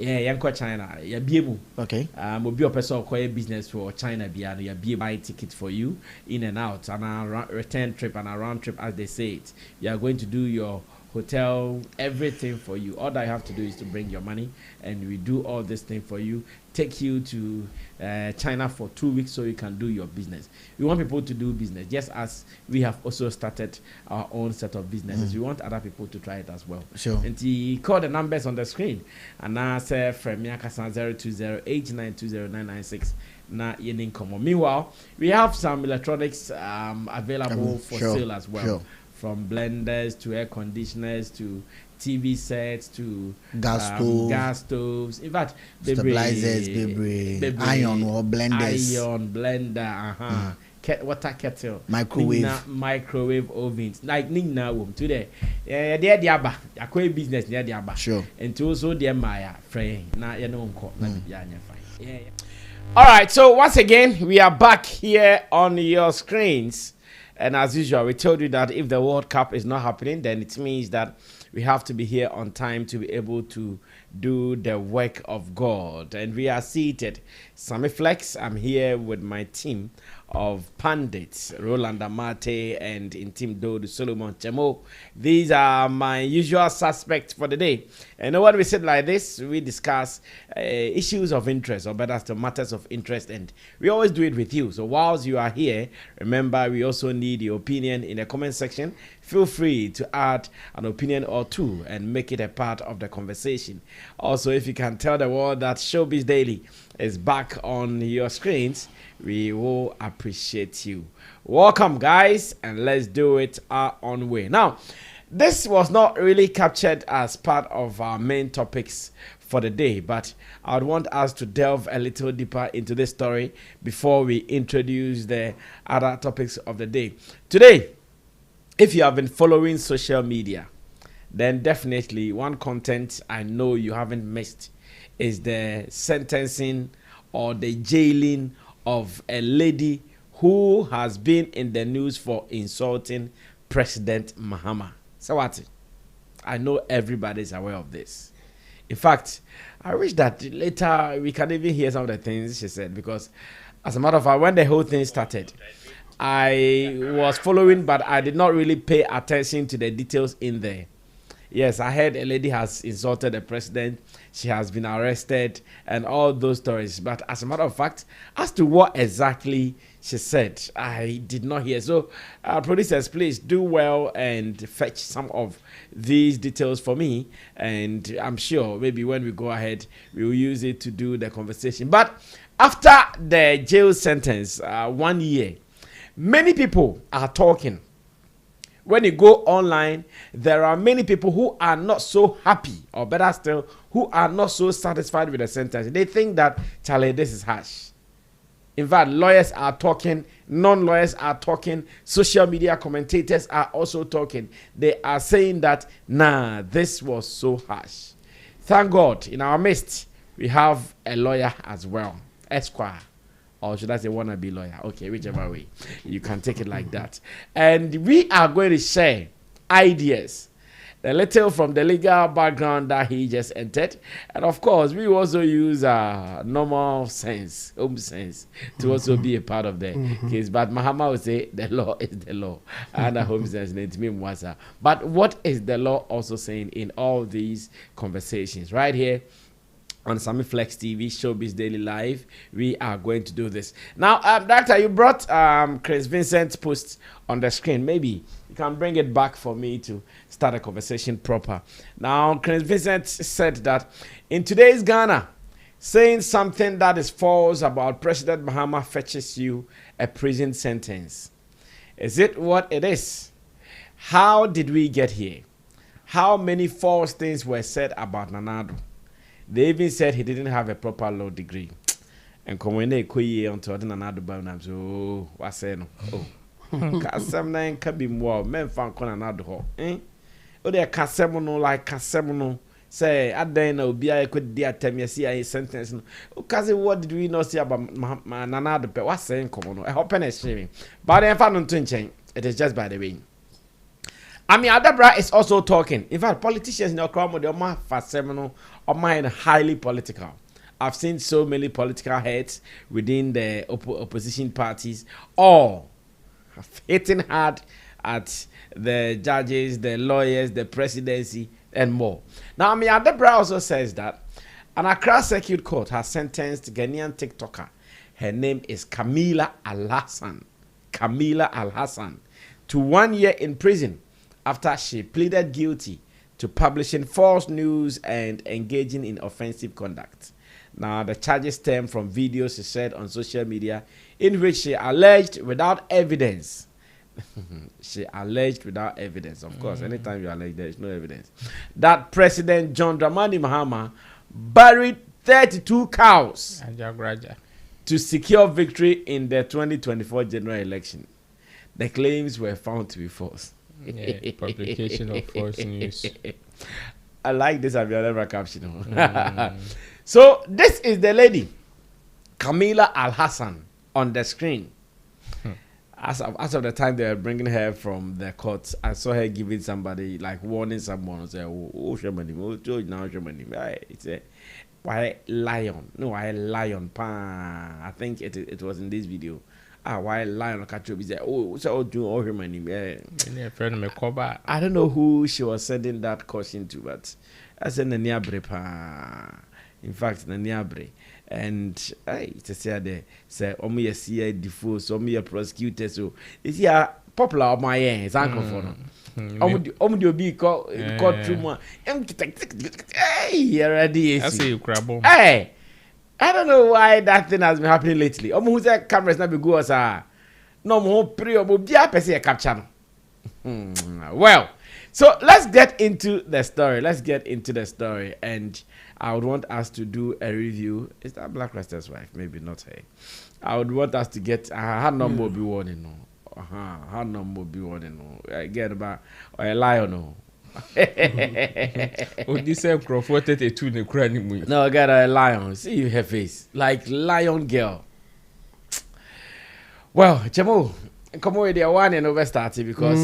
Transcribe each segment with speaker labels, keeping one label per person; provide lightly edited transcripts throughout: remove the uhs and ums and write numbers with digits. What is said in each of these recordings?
Speaker 1: Yeah, yanko China. Yeah, biemu.
Speaker 2: Okay.
Speaker 1: Obi person acquire business for China biano. Yeah, be buy ticket for you in and out and a return trip and a round trip as they say it. You are going to do your hotel, everything for you. All that you have to do is to bring your money, and we do all this thing for you. Take you to China for 2 weeks so you can do your business. We want people to do business, just as we have also started our own set of businesses. We want other people to try it as well.
Speaker 2: Sure.
Speaker 1: And he call the numbers on the screen, and now say from Yakasa 020-8920996. Na yening komo. Meanwhile, we have some electronics available for sale as well. Sure. From blenders to air conditioners to TV sets to gas stoves. In fact,
Speaker 2: stabilizers, iron or blenders.
Speaker 1: Iron blender, water kettle,
Speaker 2: microwave
Speaker 1: ovens. Like Nina wom today. Yeah, they diaba. Akwe business near diaba.
Speaker 2: Sure.
Speaker 1: And to also dear Maya frame. Na ya no unko. Yeah. All right. So once again, we are back here on your screens. And as usual, we told you that if the World Cup is not happening, then it means that we have to be here on time to be able to do the work of God. And we are seated. Sammy Flex, I'm here with my team of pundits, Roland Amate and Intim Dodo Solomon Chemo. These are my usual suspects for the day. And when we sit like this, we discuss issues of interest, or better still, matters of interest. And we always do it with you. So whilst you are here, remember, we also need your opinion in the comment section. Feel free to add an opinion or two and make it a part of the conversation. Also, if you can tell the world that Showbiz Daily is back on your screens, we will appreciate you. Welcome, guys, and let's do it our own way. Now, this was not really captured as part of our main topics for the day, but I would want us to delve a little deeper into this story before we introduce the other topics of the day. Today, if you have been following social media, then definitely one content I know you haven't missed is the sentencing or the jailing of a lady who has been in the news for insulting President Mahama. So what? I know everybody's aware of this. In fact, I wish that later we can even hear some of the things she said, because as a matter of fact, when the whole thing started, I was following, but I did not really pay attention to the details in there. Yes, I heard a lady has insulted the president. She has been arrested and all those stories. But as a matter of fact, as to what exactly she said, I did not hear. So, producers, please do well and fetch some of these details for me. And I'm sure maybe when we go ahead, we will use it to do the conversation. But after the jail sentence, 1 year, many people are talking. When you go online, there are many people who are not so happy, or better still, who are not so satisfied with the sentence. They think that, Charlie, this is harsh. In fact, lawyers are talking, non-lawyers are talking, social media commentators are also talking. They are saying that, nah, this was so harsh. Thank God, in our midst, we have a lawyer as well, Esquire. Or should I say wannabe lawyer? Okay, whichever way. You can take it like that. And we are going to share ideas. A little from the legal background that he just entered. And of course, we also use normal sense, home sense, to also be a part of the case. But Mahama would say the law is the law. And the home sense, but what is the law also saying in all these conversations? Right here on Sammy Flex TV, Showbiz Daily Live, we are going to do this. Now, Doctor, you brought Chris Vincent's post on the screen. Maybe you can bring it back for me to start a conversation proper. Now, Chris Vincent said that in today's Ghana, saying something that is false about President Mahama fetches you a prison sentence. Is it what it is? How did we get here? How many false things were said about Nanado? They even said he didn't have a proper law degree. And when they koye onto another bound, so what's saying? Oh, Casam nine can be more men found con another ho. Eh? Oh, they're Casamono like Casamono. Say, I don't know, be I could dear tell me, see a sentence. Oh, cousin, what did we not see about another? But what's saying, come on, I hope and shaming. But I found on twin chain. It is just by the way. I mean, Adabra is also talking. In fact, politicians in Oklahoma, they are fast seminal, or mine highly political. I've seen so many political heads within the opposition parties, all hitting hard at the judges, the lawyers, the presidency, and more. Now, I mean, Adabra also says that an Accra Circuit Court has sentenced Ghanaian TikToker. Her name is Camila Al-Hassan. Camila Al-Hassan to 1 year in prison after she pleaded guilty to publishing false news and engaging in offensive conduct. Now, the charges stem from videos she shared on social media in which she alleged without evidence. She alleged without evidence. Of course, anytime you allege, there is no evidence. That President John Dramani Mahama buried 32 cows to secure victory in the 2024 general election. The claims were found to be false.
Speaker 3: Yeah, publication of false news.
Speaker 1: I like this Abiodun caption. So this is the lady, Camila Al-Hassan, on the screen. As of the time they were bringing her from the court, I saw her giving somebody, like warning someone, say, "Oh, Sherman, oh, now Sherman, it's a why lion? No, why lion? Pa, I think it was in this video. Why lion catch up? He said, oh, so do all Sherman, I don't know who she was sending that caution to, but I said Naniabre pa. In fact, Naniabre. And it's a say there, say, Omi CI default, Omi prosecutor, so it's here popular of my end, it's uncle for them. Omi be called through one. Hey, here I
Speaker 3: say you crabble.
Speaker 1: Hey, I don't know why that thing has been happening lately. Omo who's that cameras not be good as no more pre or be a PC capture. Well, so let's get into the story. And I would want us to do a review. Is that Black Rasta's wife? Maybe not her. I would want us to get her number be warning. Her number be warning. Get about or a lion.
Speaker 3: Oh, this Crawford 32 in the cranny.
Speaker 1: No, I got a lion. See her face like lion girl. Well, Jamo, come over there one and over started because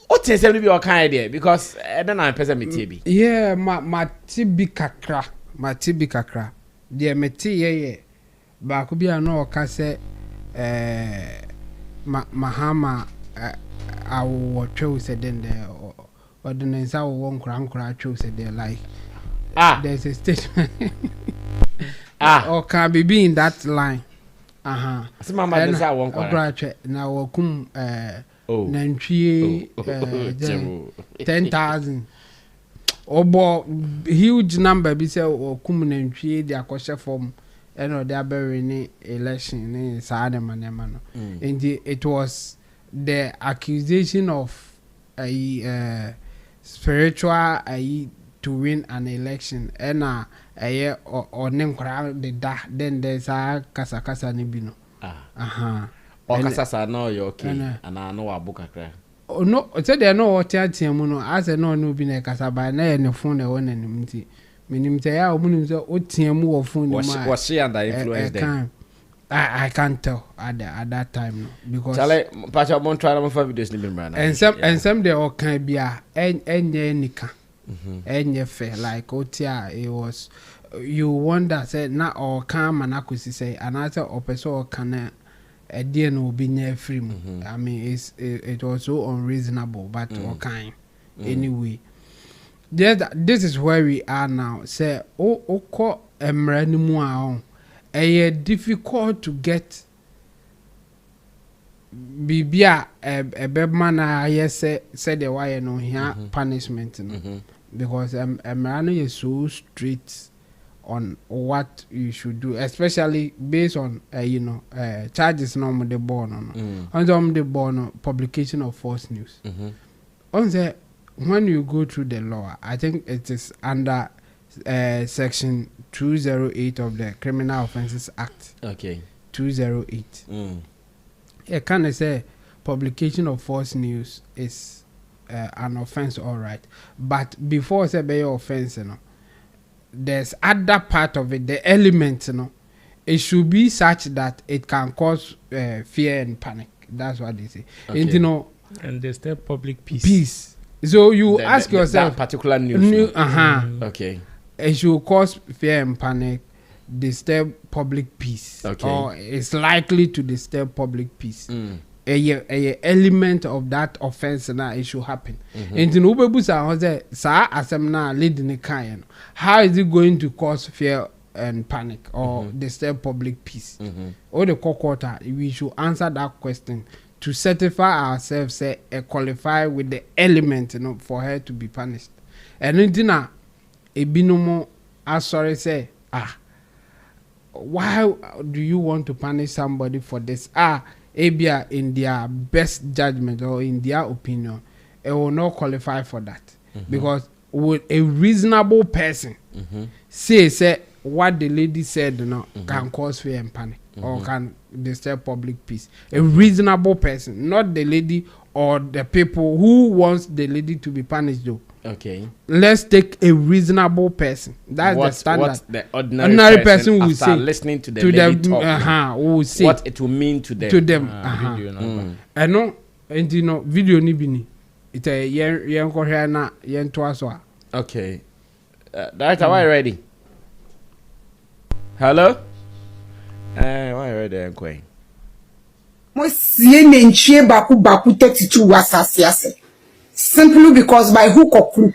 Speaker 1: what is be your kind idea? Because I don't know I'm person me TB.
Speaker 4: Yeah, my TB kakra. The me yeah. Ba could be an oka say Mahama I will choose it then there or the names I won't crank choose it there like there's a statement or can be in that line.
Speaker 1: So mama this I won't
Speaker 4: now will come Nantrie 10,000 or huge number be say or come Nantrie their kosher form and they are burying election in Sadam and it was the accusation of a spiritual to win an election and a year or name crowd the then there's a casa nibino.
Speaker 1: Or Casasa know you're okay, and I know a book.
Speaker 4: Oh no, said they know what Tiamuno as a no be a casa by no phone the one and meaning say, I wouldn't say, what Tiamu or phone
Speaker 1: was she under influence?
Speaker 4: I can't tell at that time because
Speaker 1: Pacha won't try to find videos
Speaker 4: and some they all can be a nika and fair like Otia it was you wonder said not all calm and accuracy say another or person can a dear no be near free. I mean it was so unreasonable but all kind anyway. This is where we are now. Say call emranimu difficult to get bibia a bebman yes said the why no here punishment because emrano is so strict on what you should do, especially based on charges no the born on the born publication of false news. On the when you go through the law, I think it is under section 208 of the Criminal Offences Act.
Speaker 1: Okay.
Speaker 4: 208. It can say publication of false news is an offense, all right. But before say be offense, there's other part of it, the element, it should be such that it can cause fear and panic. That's what they say.
Speaker 1: Okay.
Speaker 4: And you know,
Speaker 3: And disturb public peace.
Speaker 4: peace. So you ask yourself,
Speaker 1: that particular news. Okay.
Speaker 4: It should cause fear and panic, disturb public peace,
Speaker 1: Okay.
Speaker 4: or it's likely to disturb public peace. A element of that offense now it should happen. And in Ubebusa, sa asemna leading the kind. How is it going to cause fear and panic or disturb public peace? Or the quarter, we should answer that question to certify ourselves, say, qualify with the element, you know, for her to be punished. And then a binomo, sorry, say, why do you want to punish somebody for this? Abia in their best judgment or in their opinion, it will not qualify for that. Because with a reasonable person say what the lady said, you know, can cause fear and panic or can disturb public peace. A reasonable person, not the lady or the people who wants the lady to be punished though.
Speaker 1: Okay.
Speaker 4: Let's take a reasonable person. That's the standard.
Speaker 1: What the ordinary person will say, listening to the lady talk,
Speaker 4: will say
Speaker 1: what it will mean to them.
Speaker 4: I know, and you know, video ni bini. It's a young Koreana, young Twaswa.
Speaker 1: Okay. Director, why ready? Hello? Why ready, Nkwe?
Speaker 5: Mo sie nenchie baku 32 wasasiase. Simply because by hook or crook,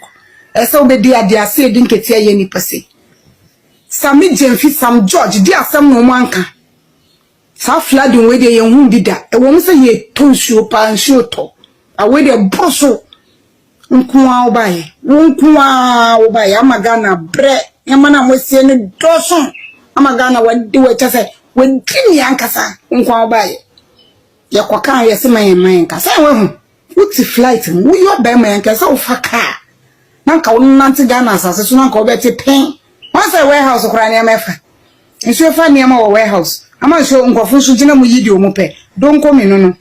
Speaker 5: so be dear say didn't get any per se. Sammy Jemfi, some George, dear some no manka. Some flooding where they young did that. A woman say ye to show pan show to. Away the brosso. Unkua by Amagana bre. Yamana was saying doson. Amagana what do it say when Timmy Yankasa unkua by. Yakwaka, yes, my man, Casa. What's flight? We your bear man can so fuck car. Nanka Nancy Ganas as soon as I bet pain. Once a warehouse of Crania Mefa. And so find near my warehouse. I'm not sure Uncle Fushina Muyidio Mope. Don't come in, no.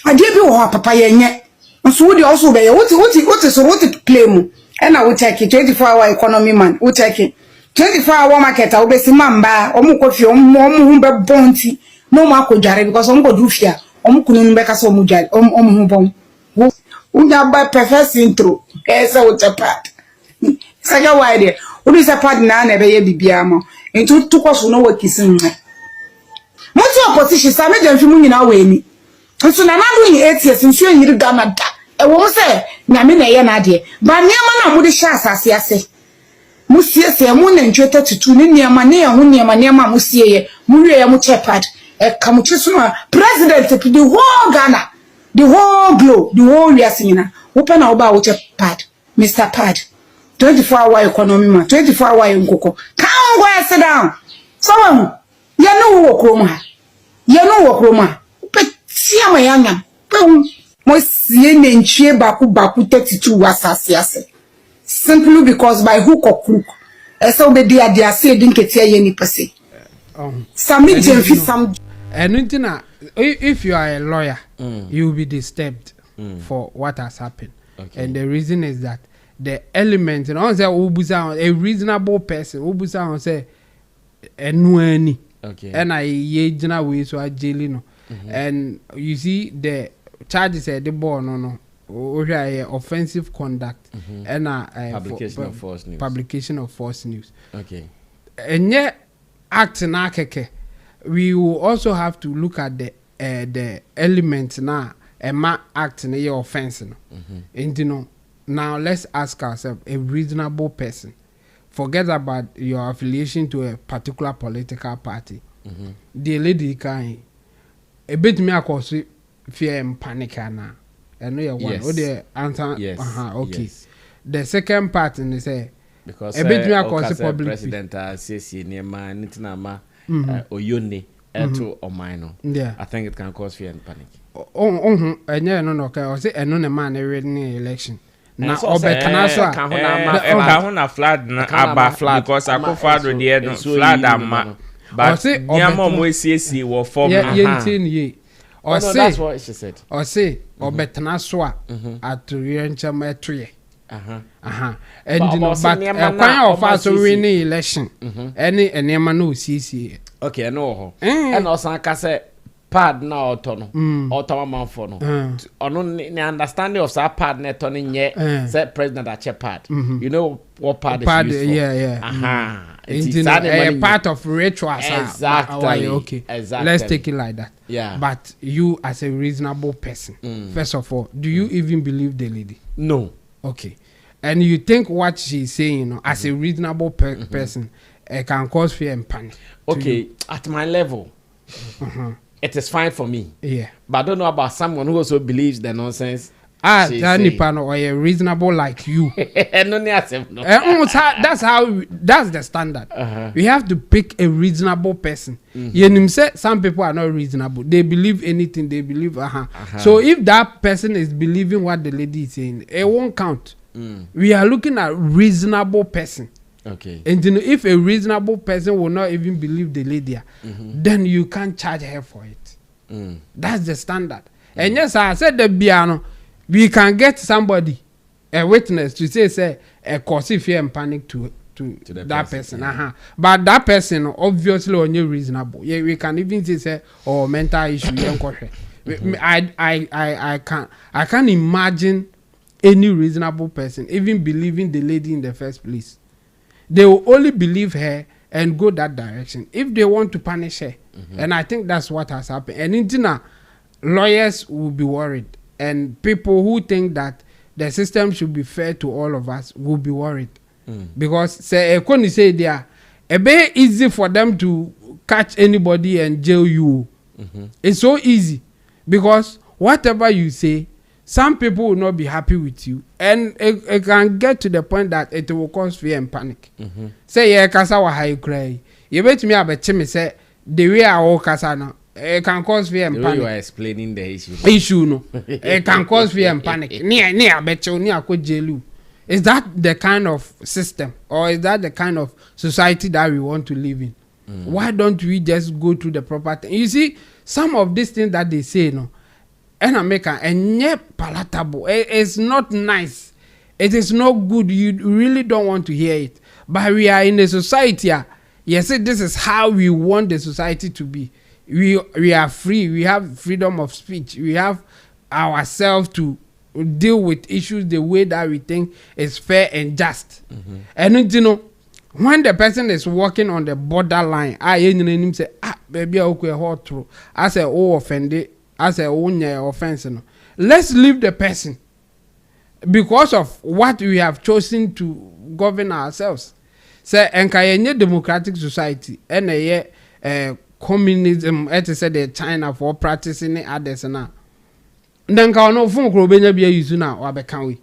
Speaker 5: I gave you a papa yet. And so would you also be what to claim? And I will take it 24-hour economy man. We'll take it 24-hour market. I'll be Simamba or Mukofi or Mumba Bounty. No Marco Jarry because I'm going to fear. Omukunu mbeka so mujali omubom unya ba perfect intro esa utapata saga wide udi sapad na na be ye bibia mo entu tukoso no wakisin nwa moti opposition sa me jamfi mu nyina weni nso na nadu ni 8 years nso yiri Ghana da e wo se nyame na ye na de ba niam na mu de sha asase ase mu sie mu na ntweta tutu ni niam na ye ho niam mu sie ye mu wie ye mu chepad Kamuchisuna president to the whole Ghana, the whole globe, the whole Yasina. Open our bar with a pad, Mr. Pad. 24-hour economy man, 24-hour Nkoko. Come go and sit down. Someone, you know what Roma. You know what Roma. But see my young. Mo see nenchie baku 32 wasasiase. Simply because by hook or crook. So be dear say didn't get any per se. Sammy Jemfi some.
Speaker 4: And if you are a lawyer, you will be disturbed for what has happened. Okay. And the reason is that the element, and a reasonable person, Ubusa say, and
Speaker 1: okay,
Speaker 4: and I yejina way so I jailino. And you see the charges at the board, no, offensive conduct and
Speaker 1: publication of false news.
Speaker 4: Publication of false news.
Speaker 1: Okay,
Speaker 4: and yet. Act na keke, we will also have to look at the elements now and act in your offense. And you know, now let's ask ourselves a reasonable person. Forget about your affiliation to a particular political party. The lady can a bit me cause fear and panic now. I know you want. Oh, the answer. Yes. Okay. Yes. The second part in the say.
Speaker 1: Because
Speaker 4: a bit me cause public
Speaker 1: president says near my nitinama oyone to or minor.
Speaker 4: Yeah,
Speaker 1: I think it can cause fear and panic.
Speaker 4: No, okay. I say no man reading election. Now, Obetanaso
Speaker 3: can flood na flood because I go father the flood ama. But Yamom we see will form.
Speaker 4: Or say
Speaker 1: that's what she said.
Speaker 4: Or say Obetanaso at Riencha tree. And you know, but a of us winning election. Any and Yamano CC.
Speaker 1: Okay, I know. And also, I can say pad na autono automa for no ono the understanding of that pad na turning say president at pad you know what pad is used for
Speaker 4: it's a part of rituals
Speaker 1: exactly
Speaker 4: okay
Speaker 1: exactly
Speaker 4: let's take it like that
Speaker 1: yeah
Speaker 4: but you as a reasonable person first of all do you even believe the lady?
Speaker 1: No.
Speaker 4: Okay. And you think what she's saying, you know, as a reasonable person, can cause fear and panic?
Speaker 1: Okay, at my level, it is fine for me.
Speaker 4: Yeah.
Speaker 1: But I don't know about someone who also believes the nonsense.
Speaker 4: Or a reasonable like you. That's the standard. We have to pick a reasonable person. You say some people are not reasonable. They believe anything. They believe So if that person is believing what the lady is saying, it won't count. We are looking at reasonable person.
Speaker 1: Okay.
Speaker 4: And you know, if a reasonable person will not even believe the lady, then you can't charge her for it. That's the standard. And yes, I said the piano. We can get somebody, a witness, to say a cause fear and panic to that person. But that person obviously only reasonable. Yeah, we can even say mental issue. I can't imagine any reasonable person even believing the lady in the first place. They will only believe her and go that direction if they want to punish her. And I think that's what has happened. And in lawyers will be worried. And people who think that the system should be fair to all of us will be worried. Because say they are a bit easy for them to catch anybody and jail you. It's so easy because whatever you say, some people will not be happy with you, and it can get to the point that it will cause fear and panic. Say yeah, kasa wa high cry. You bet me about me say the way I walk kasa no. It can cause fear and panic.
Speaker 1: You are explaining the
Speaker 4: issue. No. It can cause fear and panic. Is that the kind of system, or is that the kind of society that we want to live in? Why don't we just go through the proper thing? You see, some of these things that they say, no, and America, and yet palatable. It's not nice. It is not good. You really don't want to hear it. But we are in a society. Yes, this is how we want the society to be. We are free. We have freedom of speech. We have ourselves to deal with issues the way that we think is fair and just. And you know, when the person is walking on the borderline, I say, baby, okay, hot true. I say, offended. I say, offense. No. Let's leave the person because of what we have chosen to govern ourselves. Say, enka democratic society, and communism, said the China for practicing others now. Then can no phone crobenya be use now or can we?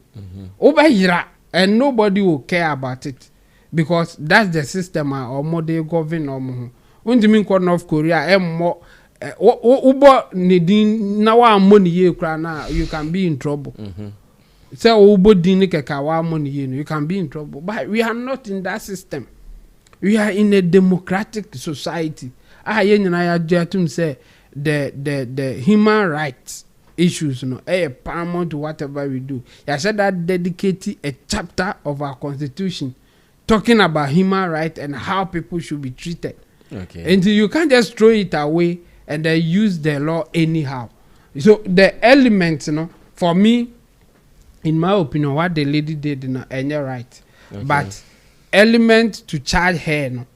Speaker 4: Over here, and nobody will care about it because that's the system or model govern or when you mean North Korea, more ubo needing now money you can be in trouble. So ubo dinikawa money you can be in trouble. But we are not in that system. We are in a democratic society. Say the human rights issues, you know, paramount to whatever we do. I said that dedicated a chapter of our constitution talking about human rights and how people should be treated. Okay. And you can't just throw it away and then use the law anyhow. So the elements, you know, for me, in my opinion, what the lady did, you know, and you're right. Okay. But element to charge her, no,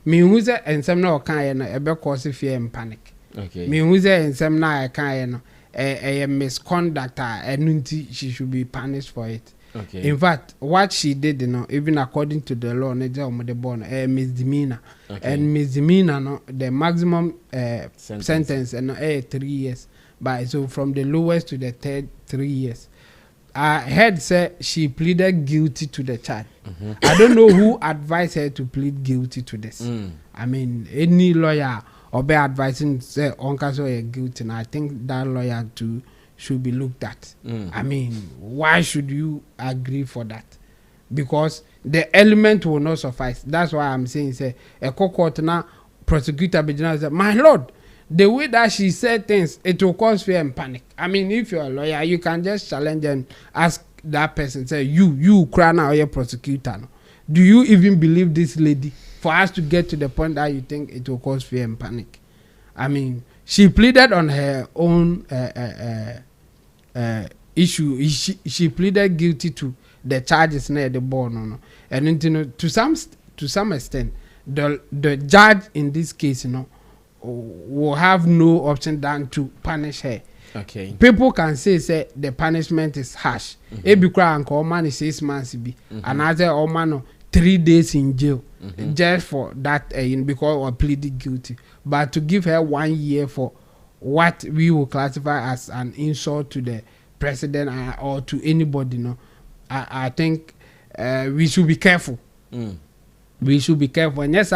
Speaker 4: me who say and some no kind no ebe cause fear and panic. Okay. Me who say and some na kind no a misconduct and she should be punished for it. Okay. In fact, what she did, you know, even according to the law, misdemeanor. Okay. And misdemeanor, no, the maximum sentence and 3 years. But so from the lowest to the third 3 years. I heard say she pleaded guilty to the charge. I don't know who advised her to plead guilty to this. I mean, any lawyer or be advising say Onka so you're guilty, and I think that lawyer too should be looked at. I mean, why should you agree for that? Because the element will not suffice. That's why I'm saying say a court now prosecutor be say, my lord, the way that she said things, it will cause fear and panic. I mean, if you're a lawyer, you can just challenge and ask that person, say, you cry now, you're prosecutor. Do you even believe this lady for us to get to the point that you think it will cause fear and panic? I mean, she pleaded on her own issue. She pleaded guilty to the charges near the board, and you know, to some extent, the judge in this case, you know, will have no option than to punish her.
Speaker 1: Okay.
Speaker 4: People can say the punishment is harsh. Ebi kura anko man is 6 months be, another man 3 days in jail just for that because of pleaded guilty. But to give her 1 year for what we will classify as an insult to the president or to anybody, no, I think we should be careful. We should be careful. And yes,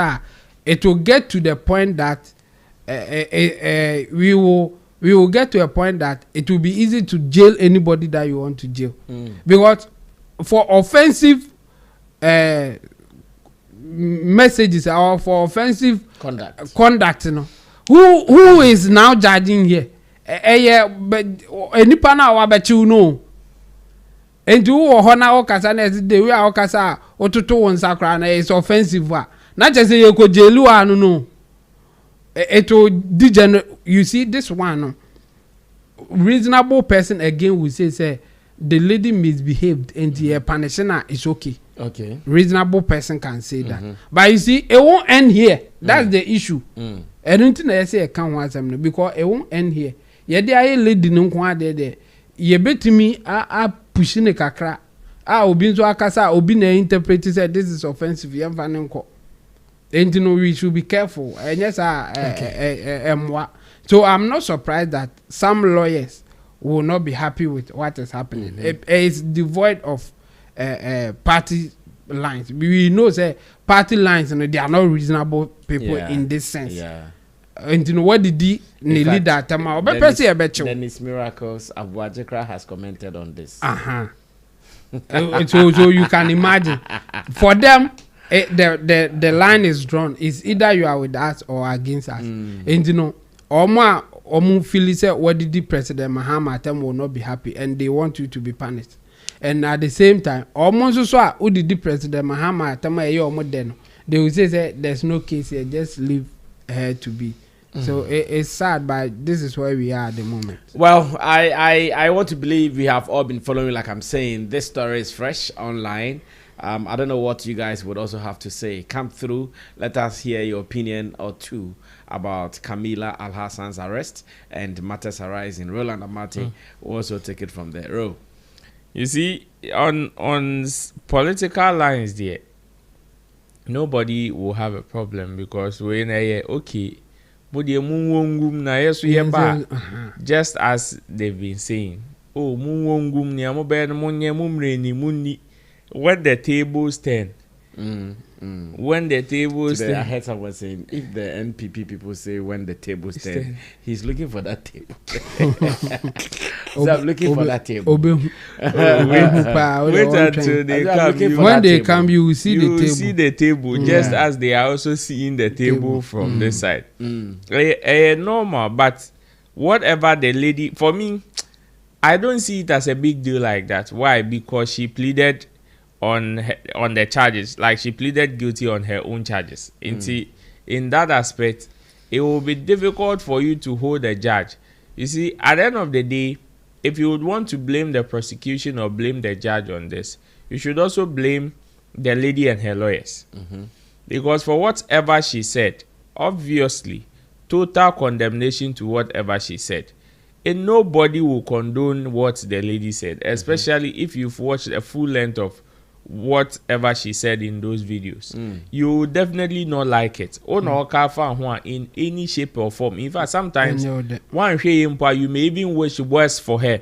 Speaker 4: it will get to the point that we will get to a point that it will be easy to jail anybody that you want to jail. Because for offensive messages or for offensive conduct, you know, who is now judging here? But anypa na wa bechi no. Enti wo ho na okasa na the way okasa ototo won sakra na is offensive wa. Na je say ye ko jelu anu no. It will degenerate. You see this one, no? Reasonable person again will say the lady misbehaved and the punishing her is okay.
Speaker 1: Okay.
Speaker 4: Reasonable person can say that. But you see, it won't end here. That's the issue. I don't think I say I can't want something because it won't end here. Yeah, there are lady no kwa there. You bet me a pushing a kakra. Obi so akasa obi na interpret say this is offensive. You have and you know we should be careful. And yes, so I'm not surprised that some lawyers will not be happy with what is happening. It's devoid of party lines. We know say party lines, you know, they are not reasonable people in this sense. Yeah. And you know what did the leader Tama?
Speaker 1: Dennis Miracles Abuajekra has commented on this.
Speaker 4: So you can imagine for them. The line is drawn. It's either you are with us or against us. And you know, Omu feel say what did the President Mahama will not be happy and they want you to be punished. And at the same time, Omu so who did the President Mahama they will say there's no case here, just leave her to be. So it's sad, but this is where we are at the moment.
Speaker 1: Well, I want to believe we have all been following, like I'm saying. This story is fresh online. I don't know what you guys would also have to say. Come through. Let us hear your opinion or two about Camila Al-Hassan's arrest and matters arising. Roland Amate will also take it from there. Ro.
Speaker 3: You see, on political lines there, nobody will have a problem because we're in a okay. But just as they've been saying, oh, when the tables turn, when the tables turn,
Speaker 1: I heard someone saying if the NPP people say when the tables turn, he's looking for that table. So I'm looking for that table.
Speaker 3: Wait until they come.
Speaker 4: When they come, you will see the table.
Speaker 3: You will see the table, just as they are also seeing the table from this side. Normal, but whatever the lady, for me, I don't see it as a big deal like that. Why? Because she pleaded on the charges, like she pleaded guilty on her own charges. In that aspect, it will be difficult for you to hold a judge. You see, at the end of the day, if you would want to blame the prosecution or blame the judge on this, you should also blame the lady and her lawyers. Because for whatever she said, obviously, total condemnation to whatever she said. And nobody will condone what the lady said, especially if you've watched a full length of whatever she said in those videos. You will definitely not like it. In any shape or form. In fact, sometimes you may even wish worse for her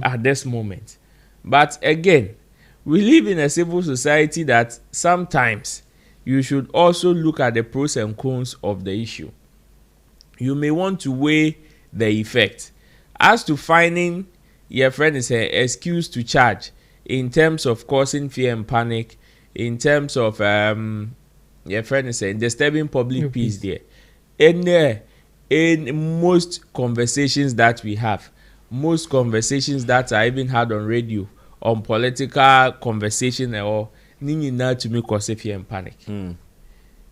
Speaker 3: at this moment. But again, we live in a civil society that sometimes you should also look at the pros and cons of the issue. You may want to weigh the effect. As to finding your friend is an excuse to charge in terms of causing fear and panic, in terms of your friend is saying disturbing public peace there. In most conversations that we have, most conversations that are even had on radio, on political conversation or to me cause fear and panic.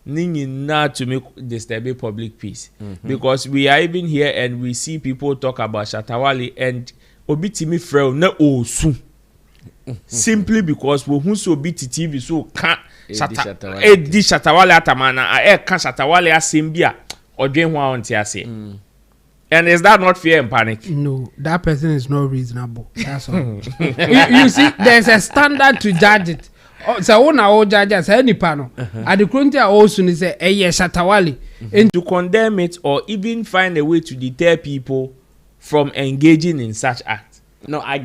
Speaker 3: not to make disturb public peace. Because we are even here and we see people talk about Shatawale and obitimi frel na osu. Simply because we who so biti TV so can't Edi Shatawale atamana can Shatawale asembia or dream one on and is that not fear and panic?
Speaker 4: No, that person is not reasonable. That's all. you see, there's a standard to judge it. So when I judge as any panel, at the current also say, yes, Shatawale.
Speaker 3: And to condemn it or even find a way to deter people from engaging in such acts.
Speaker 1: No, I get